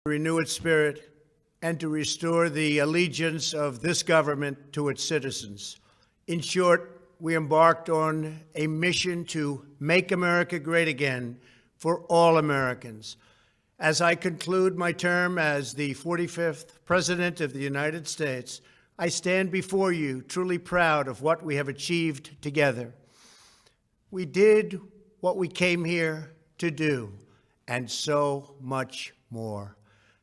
renew its spirit, and to restore the allegiance of this government to its citizens. In short, we embarked on a mission to make America great again for all Americans. As I conclude my term as the 45th President of the United States, I stand before you truly proud of what we have achieved together. We did what we came here to do, and so much more.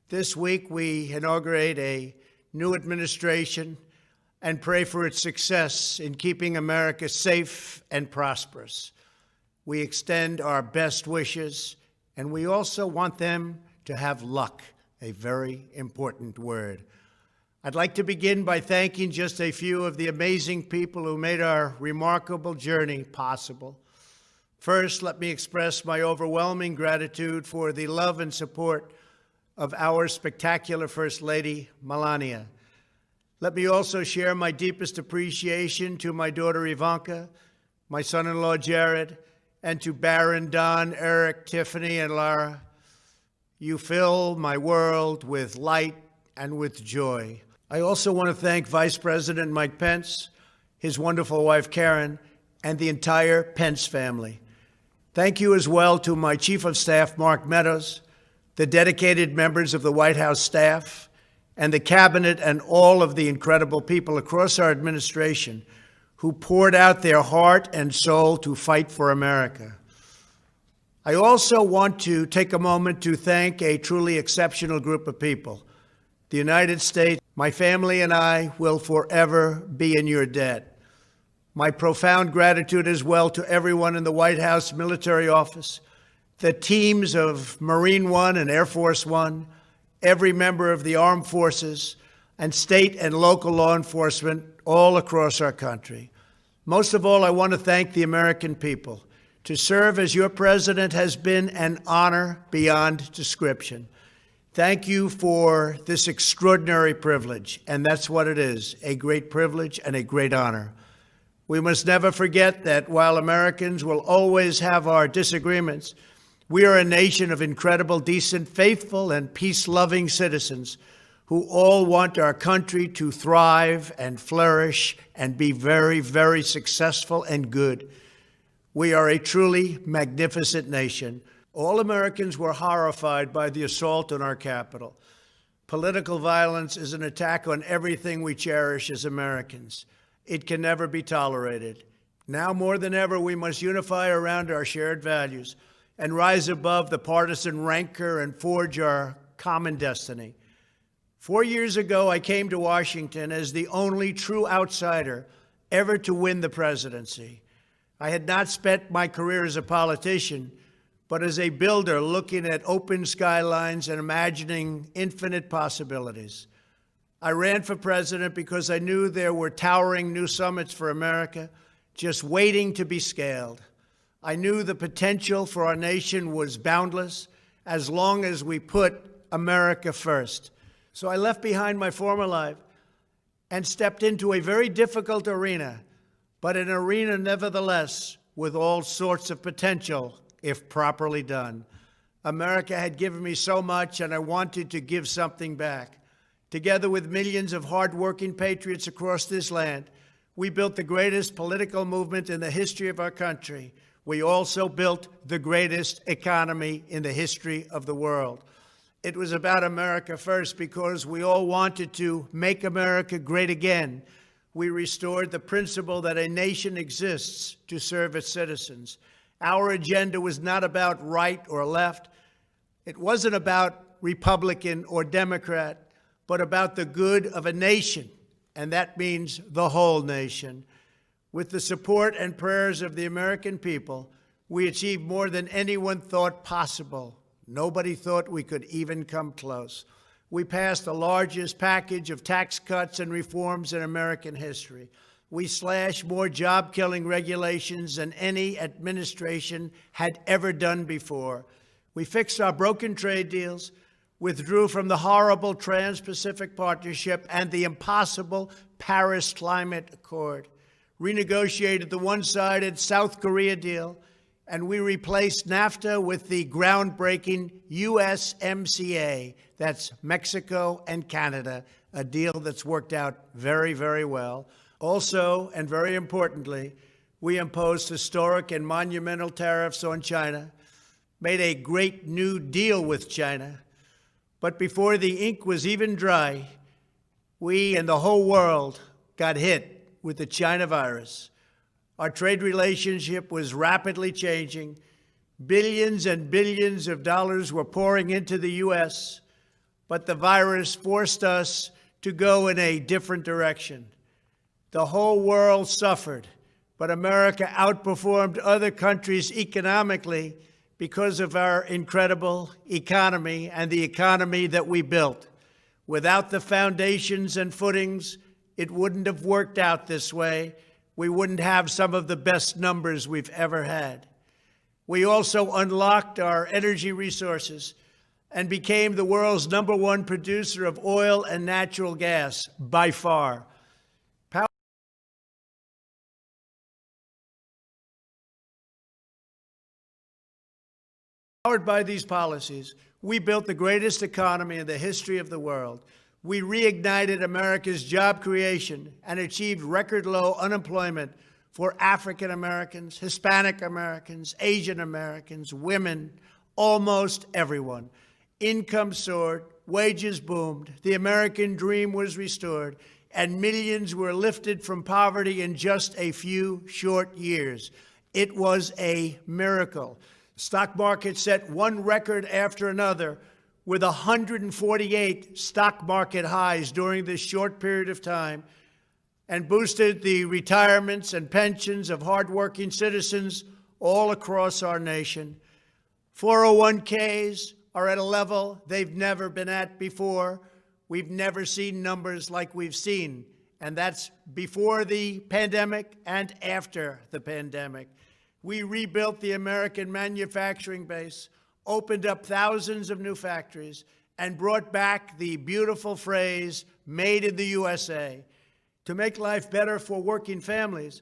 This week, we inaugurate a new administration and pray for its success in keeping America safe and prosperous. We extend our best wishes, and we also want them to have luck, a very important word. I'd like to begin by thanking just a few of the amazing people who made our remarkable journey possible. First, let me express my overwhelming gratitude for the love and support of our spectacular First Lady, Melania. Let me also share my deepest appreciation to my daughter Ivanka, my son-in-law Jared, and to Barron, Don, Eric, Tiffany, and Lara. You fill my world with light and with joy. I also want to thank Vice President Mike Pence, his wonderful wife Karen, and the entire Pence family. Thank you as well to my Chief of Staff, Mark Meadows, the dedicated members of the White House staff, and the cabinet, and all of the incredible people across our administration who poured out their heart and soul to fight for America. I also want to take a moment to thank a truly exceptional group of people. The United States, my family and I will forever be in your debt. My profound gratitude as well to everyone in the White House Military Office, the teams of Marine One and Air Force One, every member of the armed forces, and state and local law enforcement all across our country. Most of all, I want to thank the American people. To serve as your president has been an honor beyond description. Thank you for this extraordinary privilege, and that's what it is, a great privilege and a great honor. We must never forget that while Americans will always have our disagreements, we are a nation of incredible, decent, faithful, and peace-loving citizens who all want our country to thrive and flourish and be very, very successful and good. We are a truly magnificent nation. All Americans were horrified by the assault on our Capitol. Political violence is an attack on everything we cherish as Americans. It can never be tolerated. Now more than ever, we must unify around our shared values and rise above the partisan rancor and forge our common destiny. 4 years ago, I came to Washington as the only true outsider ever to win the presidency. I had not spent my career as a politician, but as a builder looking at open skylines and imagining infinite possibilities. I ran for president because I knew there were towering new summits for America just waiting to be scaled. I knew the potential for our nation was boundless as long as we put America first. So I left behind my former life and stepped into a very difficult arena, but an arena nevertheless with all sorts of potential if properly done. America had given me so much, and I wanted to give something back. Together with millions of hardworking patriots across this land, we built the greatest political movement in the history of our country. We also built the greatest economy in the history of the world. It was about America first because we all wanted to make America great again. We restored the principle that a nation exists to serve its citizens. Our agenda was not about right or left. It wasn't about Republican or Democrat, but about the good of a nation, and that means the whole nation. With the support and prayers of the American people, we achieved more than anyone thought possible. Nobody thought we could even come close. We passed the largest package of tax cuts and reforms in American history. We slashed more job-killing regulations than any administration had ever done before. We fixed our broken trade deals, withdrew from the horrible Trans-Pacific Partnership and the impossible Paris Climate Accord, renegotiated the one-sided South Korea deal, and we replaced NAFTA with the groundbreaking USMCA. That's Mexico and Canada, a deal that's worked out very, very well. Also, and very importantly, we imposed historic and monumental tariffs on China, made a great new deal with China. But before the ink was even dry, we and the whole world got hit with the China virus. Our trade relationship was rapidly changing. Billions and billions of dollars were pouring into the U.S., but the virus forced us to go in a different direction. The whole world suffered, but America outperformed other countries economically because of our incredible economy and the economy that we built. Without the foundations and footings, it wouldn't have worked out this way. We wouldn't have some of the best numbers we've ever had. We also unlocked our energy resources and became the world's #1 producer of oil and natural gas by far. Powered by these policies, we built the greatest economy in the history of the world. We reignited America's job creation and achieved record low unemployment for African Americans, Hispanic Americans, Asian Americans, women, almost everyone. Income soared, wages boomed, the American dream was restored, and millions were lifted from poverty in just a few short years. It was a miracle. The stock market set one record after another, with 148 stock market highs during this short period of time, and boosted the retirements and pensions of hardworking citizens all across our nation. 401ks are at a level they've never been at before. We've never seen numbers like we've seen, and that's before the pandemic and after the pandemic. We rebuilt the American manufacturing base, opened up thousands of new factories, and brought back the beautiful phrase, made in the USA. To make life better for working families,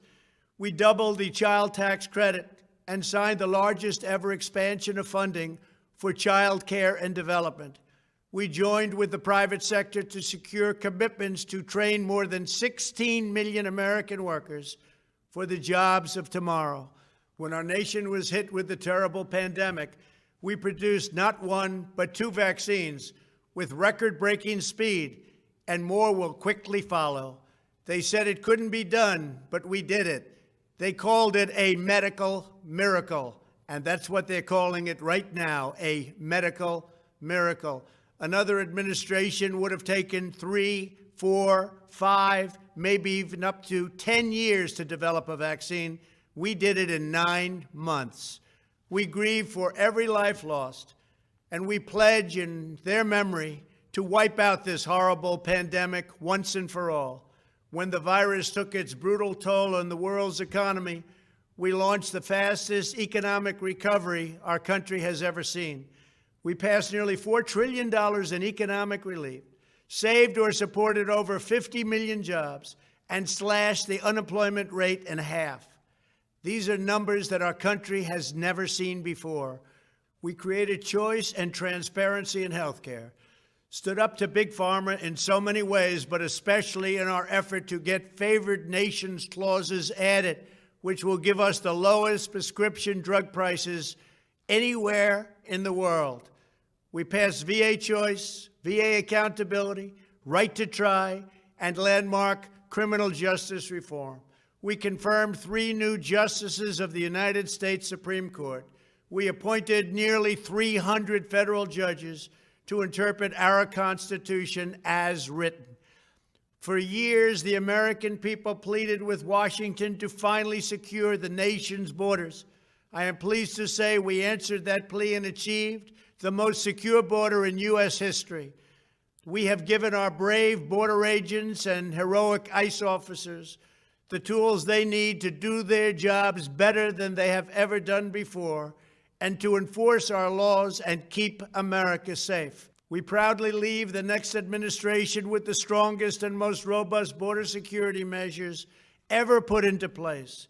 we doubled the child tax credit and signed the largest ever expansion of funding for child care and development. We joined with the private sector to secure commitments to train more than 16 million American workers for the jobs of tomorrow. When our nation was hit with the terrible pandemic, we produced not one, but 2 vaccines with record-breaking speed, and more will quickly follow. They said it couldn't be done, but we did it. They called it a medical miracle, and that's what they're calling it right now, a medical miracle. Another administration would have taken 3, 4, 5, maybe even up to 10 years to develop a vaccine. We did it in 9 months. We grieve for every life lost, and we pledge in their memory to wipe out this horrible pandemic once and for all. When the virus took its brutal toll on the world's economy, we launched the fastest economic recovery our country has ever seen. We passed nearly $4 trillion in economic relief, saved or supported over 50 million jobs, and slashed the unemployment rate in half. These are numbers that our country has never seen before. We created choice and transparency in healthcare, stood up to Big Pharma in so many ways, but especially in our effort to get favored nations clauses added, which will give us the lowest prescription drug prices anywhere in the world. We passed VA choice, VA accountability, right to try, and landmark criminal justice reform. We confirmed 3 new justices of the United States Supreme Court. We appointed nearly 300 federal judges to interpret our Constitution as written. For years, the American people pleaded with Washington to finally secure the nation's borders. I am pleased to say we answered that plea and achieved the most secure border in U.S. history. We have given our brave border agents and heroic ICE officers the tools they need to do their jobs better than they have ever done before, and to enforce our laws and keep America safe. We proudly leave the next administration with the strongest and most robust border security measures ever put into place.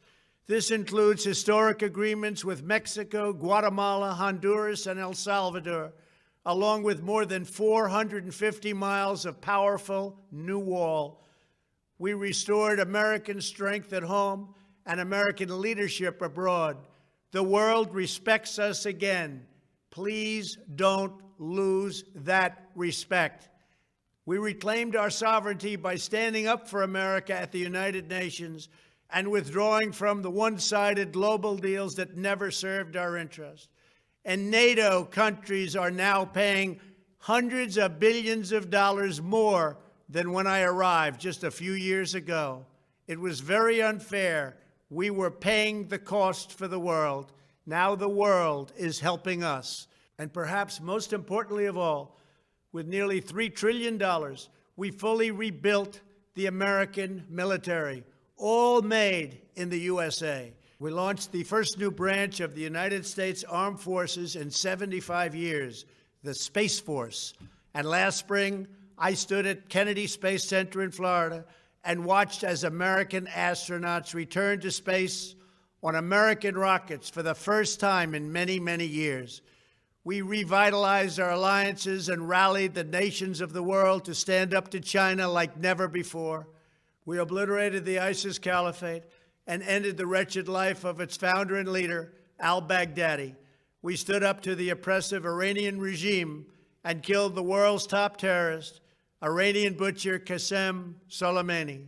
This includes historic agreements with Mexico, Guatemala, Honduras, and El Salvador, along with more than 450 miles of powerful new wall. We restored American strength at home and American leadership abroad. The world respects us again. Please don't lose that respect. We reclaimed our sovereignty by standing up for America at the United Nations and withdrawing from the one-sided global deals that never served our interest. And NATO countries are now paying hundreds of billions of dollars more than when I arrived just a few years ago. It was very unfair. We were paying the cost for the world. Now the world is helping us. And perhaps most importantly of all, with nearly $3 trillion, we fully rebuilt the American military, all made in the USA. We launched the first new branch of the United States Armed Forces in 75 years, the Space Force. And last spring, I stood at Kennedy Space Center in Florida and watched as American astronauts returned to space on American rockets for the first time in many, many years. We revitalized our alliances and rallied the nations of the world to stand up to China like never before. We obliterated the ISIS caliphate and ended the wretched life of its founder and leader, al-Baghdadi. We stood up to the oppressive Iranian regime and killed the world's top terrorist, Iranian butcher Qasem Soleimani.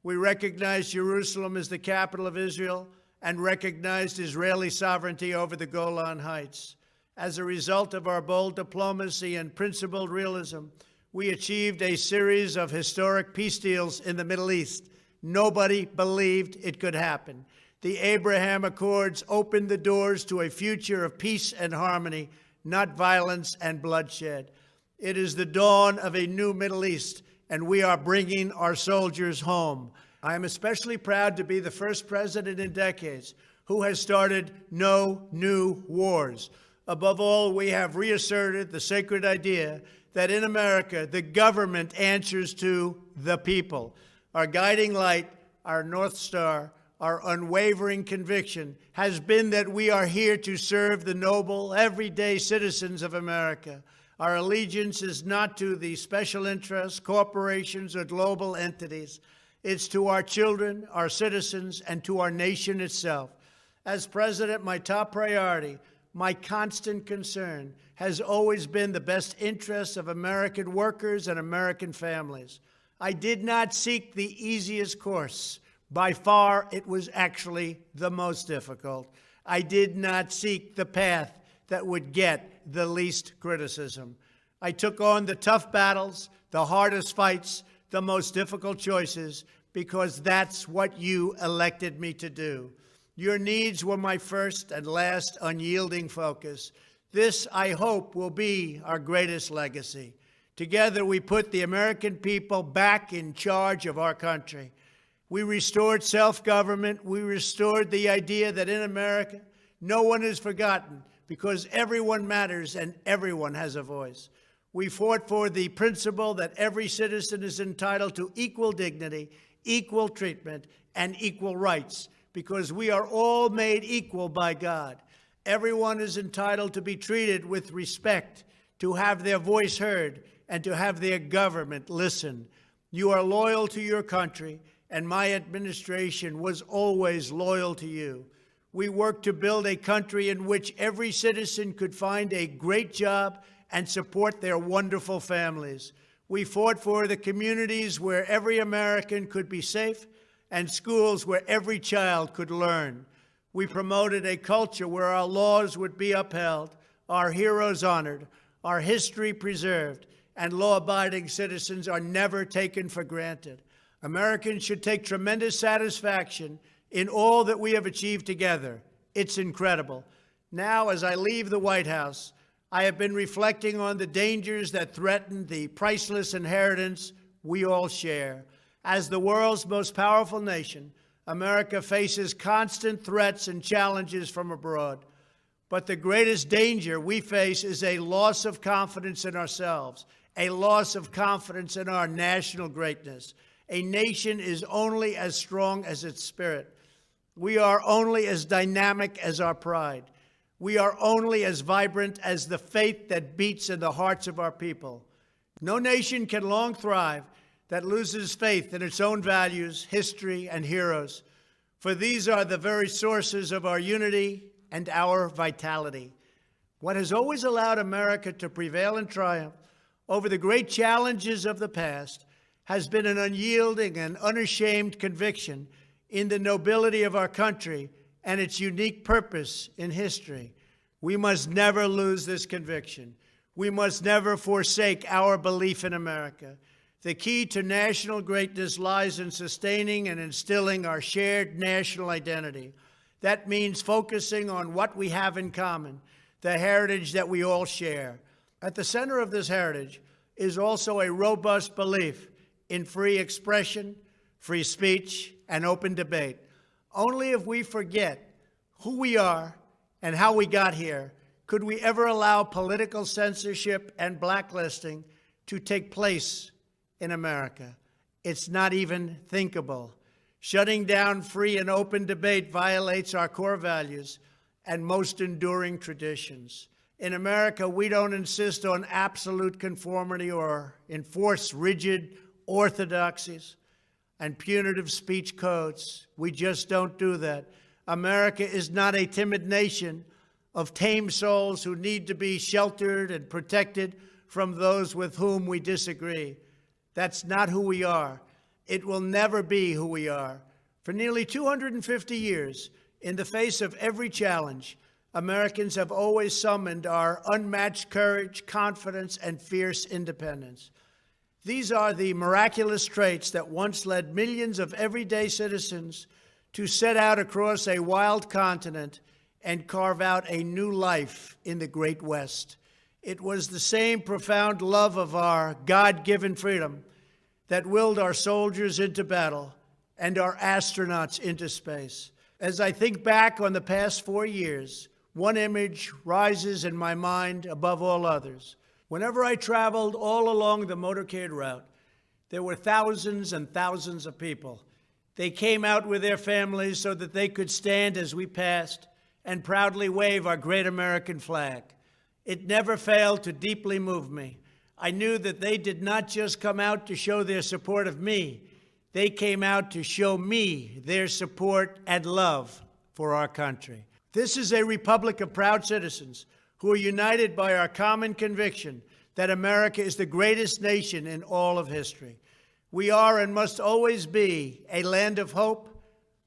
We recognized Jerusalem as the capital of Israel and recognized Israeli sovereignty over the Golan Heights. As a result of our bold diplomacy and principled realism, we achieved a series of historic peace deals in the Middle East. Nobody believed it could happen. The Abraham Accords opened the doors to a future of peace and harmony, not violence and bloodshed. It is the dawn of a new Middle East, and we are bringing our soldiers home. I am especially proud to be the first president in decades who has started no new wars. Above all, we have reasserted the sacred idea that in America, the government answers to the people. Our guiding light, our North Star, our unwavering conviction has been that we are here to serve the noble, everyday citizens of America. Our allegiance is not to the special interests, corporations, or global entities. It's to our children, our citizens, and to our nation itself. As president, my top priority, my constant concern, has always been the best interests of American workers and American families. I did not seek the easiest course. By far, it was actually the most difficult. I did not seek the path that would get the least criticism. I took on the tough battles, the hardest fights, the most difficult choices, because that's what you elected me to do. Your needs were my first and last unyielding focus. This, I hope, will be our greatest legacy. Together, we put the American people back in charge of our country. We restored self-government. We restored the idea that in America, no one is forgotten because everyone matters and everyone has a voice. We fought for the principle that every citizen is entitled to equal dignity, equal treatment, and equal rights because we are all made equal by God. Everyone is entitled to be treated with respect, to have their voice heard, and to have their government listen. You are loyal to your country, and my administration was always loyal to you. We worked to build a country in which every citizen could find a great job and support their wonderful families. We fought for the communities where every American could be safe and schools where every child could learn. We promoted a culture where our laws would be upheld, our heroes honored, our history preserved, and law-abiding citizens are never taken for granted. Americans should take tremendous satisfaction in all that we have achieved together. It's incredible. Now, as I leave the White House, I have been reflecting on the dangers that threaten the priceless inheritance we all share. As the world's most powerful nation, America faces constant threats and challenges from abroad. But the greatest danger we face is a loss of confidence in ourselves, a loss of confidence in our national greatness. A nation is only as strong as its spirit. We are only as dynamic as our pride. We are only as vibrant as the faith that beats in the hearts of our people. No nation can long thrive that loses faith in its own values, history, and heroes, for these are the very sources of our unity and our vitality. What has always allowed America to prevail and triumph over the great challenges of the past has been an unyielding and unashamed conviction in the nobility of our country and its unique purpose in history. We must never lose this conviction. We must never forsake our belief in America. The key to national greatness lies in sustaining and instilling our shared national identity. That means focusing on what we have in common, the heritage that we all share. At the center of this heritage is also a robust belief in free expression, free speech, and open debate. Only if we forget who we are and how we got here could we ever allow political censorship and blacklisting to take place in America. It's not even thinkable. Shutting down free and open debate violates our core values and most enduring traditions. In America, we don't insist on absolute conformity or enforce rigid orthodoxies and punitive speech codes. We just don't do that. America is not a timid nation of tame souls who need to be sheltered and protected from those with whom we disagree. That's not who we are. It will never be who we are. For nearly 250 years, in the face of every challenge, Americans have always summoned our unmatched courage, confidence, and fierce independence. These are the miraculous traits that once led millions of everyday citizens to set out across a wild continent and carve out a new life in the Great West. It was the same profound love of our God-given freedom that willed our soldiers into battle and our astronauts into space. As I think back on the past 4 years, one image rises in my mind above all others. Whenever I traveled all along the motorcade route, there were thousands and thousands of people. They came out with their families so that they could stand as we passed and proudly wave our great American flag. It never failed to deeply move me. I knew that they did not just come out to show their support of me. They came out to show me their support and love for our country. This is a republic of proud citizens who are united by our common conviction that America is the greatest nation in all of history. We are and must always be a land of hope,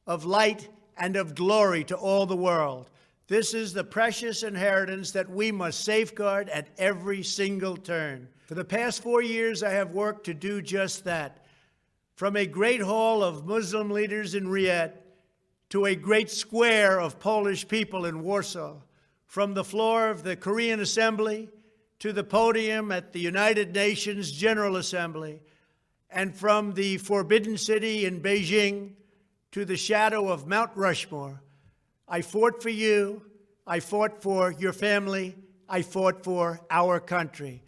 of light, and of glory to all the world. This is the precious inheritance that we must safeguard at every single turn. For the past 4 years, I have worked to do just that. From a great hall of Muslim leaders in Riyadh to a great square of Polish people in Warsaw, from the floor of the Korean Assembly to the podium at the United Nations General Assembly, and from the Forbidden City in Beijing to the shadow of Mount Rushmore, I fought for you, I fought for your family, I fought for our country.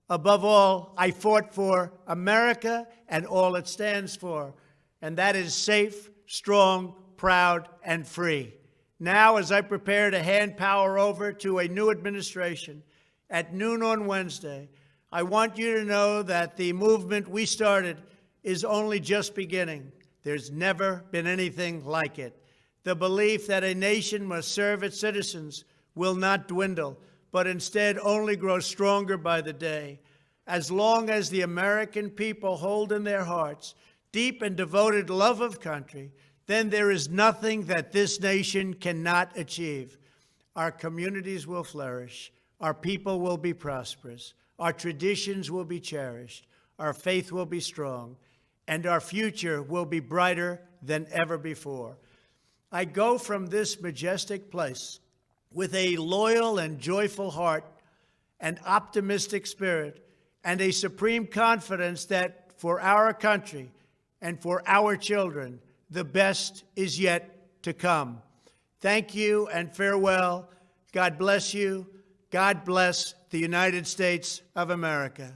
Above all, I fought for America and all it stands for, and that is safe, strong, proud, and free. Now, as I prepare to hand power over to a new administration at noon on Wednesday, I want you to know that the movement we started is only just beginning. There's never been anything like it. The belief that a nation must serve its citizens will not dwindle, but instead only grow stronger by the day. As long as the American people hold in their hearts deep and devoted love of country, then there is nothing that this nation cannot achieve. Our communities will flourish. Our people will be prosperous. Our traditions will be cherished. Our faith will be strong. And our future will be brighter than ever before. I go from this majestic place with a loyal and joyful heart, an optimistic spirit, and a supreme confidence that for our country and for our children, the best is yet to come. Thank you and farewell. God bless you. God bless the United States of America.